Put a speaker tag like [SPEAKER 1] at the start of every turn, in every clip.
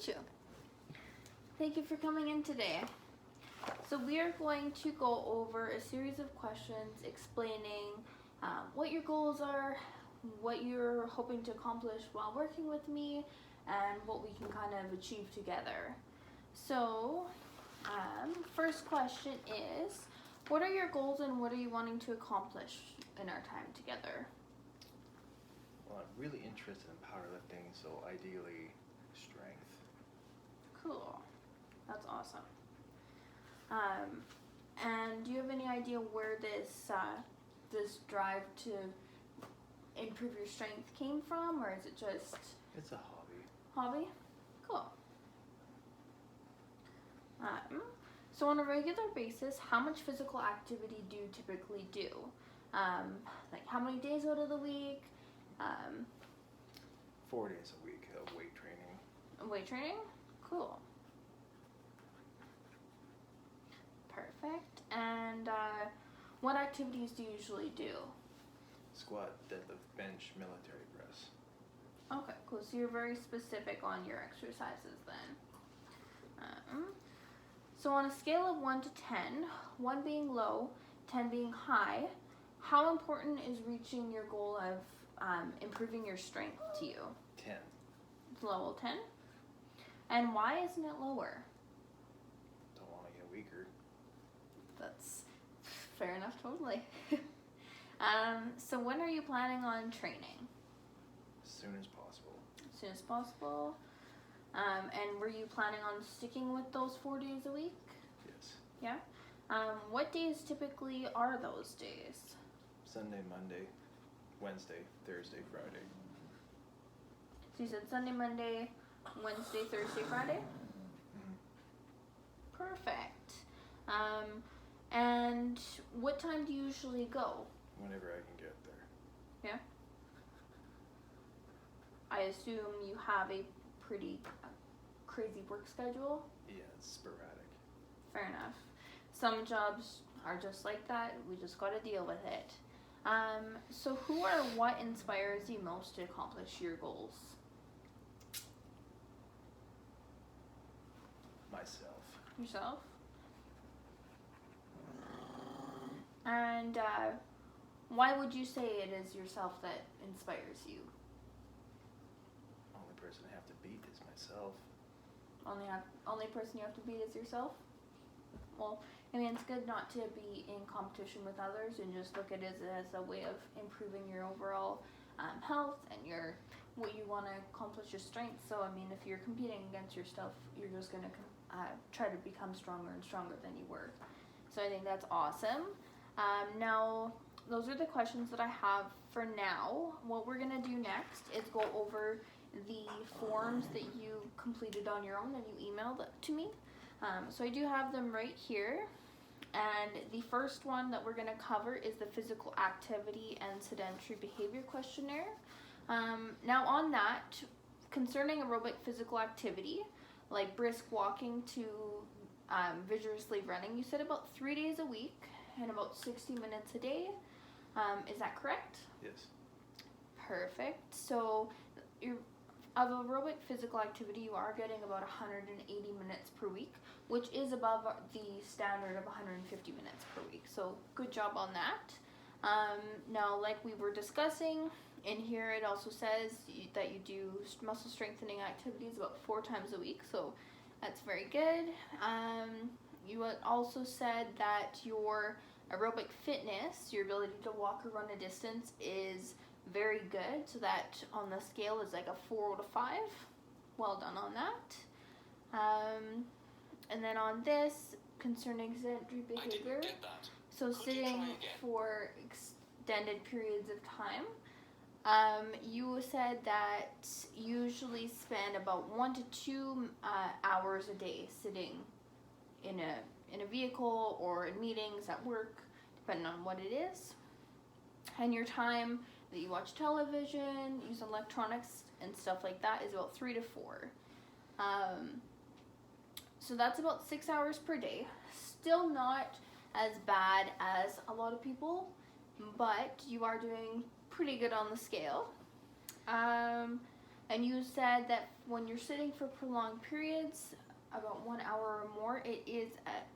[SPEAKER 1] meet you. Thank you for coming in today. So we are going to go over a series of questions explaining what your goals are, what you're hoping to accomplish while working with me, and what we can kind of achieve together. So, first question is, what are your goals and what are you wanting to accomplish in our time together?
[SPEAKER 2] Well, I'm really interested in powerlifting, so ideally strength.
[SPEAKER 1] Cool. That's awesome. And do you have any idea where this drive to improve your strength came from, or is it just
[SPEAKER 2] It's a hobby.
[SPEAKER 1] hobby? Cool. So on a regular basis, how much physical activity do you typically do? Like how many days out of the week?
[SPEAKER 2] 4 days a week of weight training.
[SPEAKER 1] Weight training? Cool. Perfect. And what activities do you usually do?
[SPEAKER 2] Squat, deadlift, bench, military press.
[SPEAKER 1] Okay, cool. So you're very specific on your exercises then. So on a scale of 1 to 10, 1 being low, 10 being high, how important is reaching your goal of improving your strength to you?
[SPEAKER 2] 10.
[SPEAKER 1] It's level 10? And why isn't it lower?
[SPEAKER 2] Don't want to get weaker.
[SPEAKER 1] That's fair enough, totally. So when are you planning on training?
[SPEAKER 2] As soon as possible.
[SPEAKER 1] As soon as possible. And were you planning on sticking with those 4 days a week?
[SPEAKER 2] Yes.
[SPEAKER 1] Yeah? What days typically are those days?
[SPEAKER 2] Sunday, Monday, Wednesday, Thursday, Friday.
[SPEAKER 1] So you said Sunday, Monday, Wednesday, Thursday, Friday? Perfect. And what time do you usually go?
[SPEAKER 2] Whenever I can get there.
[SPEAKER 1] Yeah? I assume you have a pretty crazy work schedule?
[SPEAKER 2] Yeah, it's sporadic.
[SPEAKER 1] Fair enough. Some jobs are just like that. We just got to deal with it. So who or what inspires you most to accomplish your goals?
[SPEAKER 2] Myself.
[SPEAKER 1] Yourself? And why would you say it is yourself that inspires you?
[SPEAKER 2] Only person I have to beat is myself.
[SPEAKER 1] Only person you have to beat is yourself? Well, I mean, it's good not to be in competition with others and just look at it as a way of improving your overall health and what you want to accomplish, your strengths. So, I mean, if you're competing against yourself, you're just going to try to become stronger and stronger than you were. So I think that's awesome. Now, those are the questions that I have for now. What we're going to do next is go over the forms that you completed on your own and you emailed to me. So I do have them right here. And the first one that we're going to cover is the physical activity and sedentary behavior questionnaire. Now on that, concerning aerobic physical activity, like brisk walking to vigorously running, you said about 3 days a week and about 60 minutes a day. Is that correct?
[SPEAKER 2] Yes.
[SPEAKER 1] Perfect. So of aerobic physical activity, you are getting about 180 minutes per week, which is above the standard of 150 minutes per week. So good job on that. Now, like we were discussing, in here it also says that you do muscle strengthening activities about 4 times a week. So that's very good. You also said that your aerobic fitness, your ability to walk or run a distance, is very good. So that on the scale is like a 4 out of 5. Well done on that. And then on this, concerning sedentary behavior, so sitting for extended periods of time, you said that you usually spend about 1 to 2 hours a day sitting in a vehicle or in meetings at work, depending on what it is. And your time that you watch television, use electronics and stuff like that is about 3 to 4. So that's about 6 hours per day. Still not as bad as a lot of people, but you are doing pretty good on the scale. And you said that when you're sitting for prolonged periods, about 1 hour or more, it is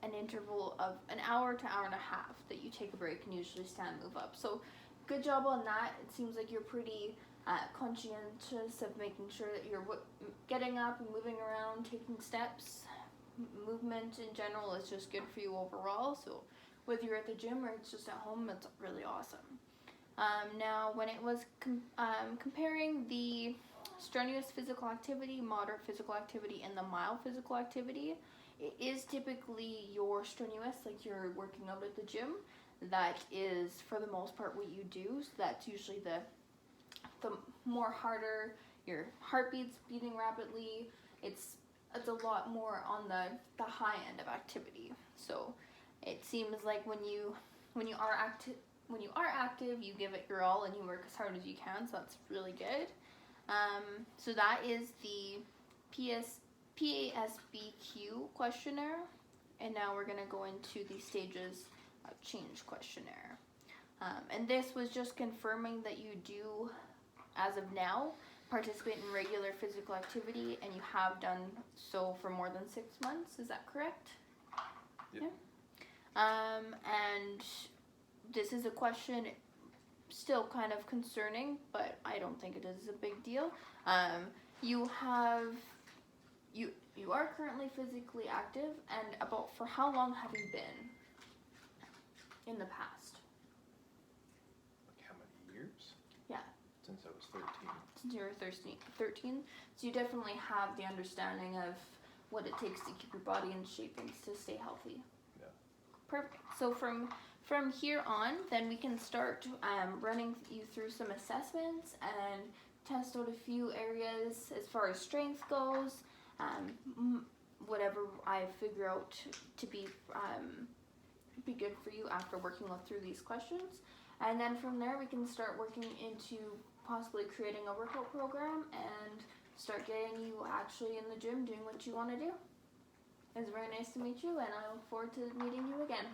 [SPEAKER 1] an interval of an hour to hour and a half that you take a break and usually stand, move up. So good job on that. It seems like you're pretty conscientious of making sure that you're getting up and moving around, taking steps. Movement in general is just good for you overall. So whether you're at the gym or it's just at home, it's really awesome. Now, when it was comparing the strenuous physical activity, moderate physical activity, and the mild physical activity, it is typically your strenuous, like you're working out at the gym, that is for the most part what you do. So that's usually the more harder, your heartbeat's beating rapidly. It's a lot more on the high end of activity. So it seems like when you are active, you give it your all and you work as hard as you can. So that's really good. So that is the PASBQ questionnaire, and now we're going to go into the stages of change questionnaire. And this was just confirming that you do, as of now, participate in regular physical activity, and you have done so for more than 6 months. Is that correct?
[SPEAKER 2] Yep.
[SPEAKER 1] Yeah. And this is a question still kind of concerning, but I don't think it is a big deal. You are currently physically active, and for how long have you been in the past?
[SPEAKER 2] Like how many years?
[SPEAKER 1] Yeah.
[SPEAKER 2] Since I was 13.
[SPEAKER 1] Since you were 13, so you definitely have the understanding of what it takes to keep your body in shape and to stay healthy.
[SPEAKER 2] Yeah.
[SPEAKER 1] Perfect. So from here on, then we can start running you through some assessments and test out a few areas as far as strength goes, whatever I figure out to be good for you after working through these questions. And then from there, we can start working into possibly creating a workout program and start getting you actually in the gym doing what you want to do. It was very nice to meet you, and I look forward to meeting you again.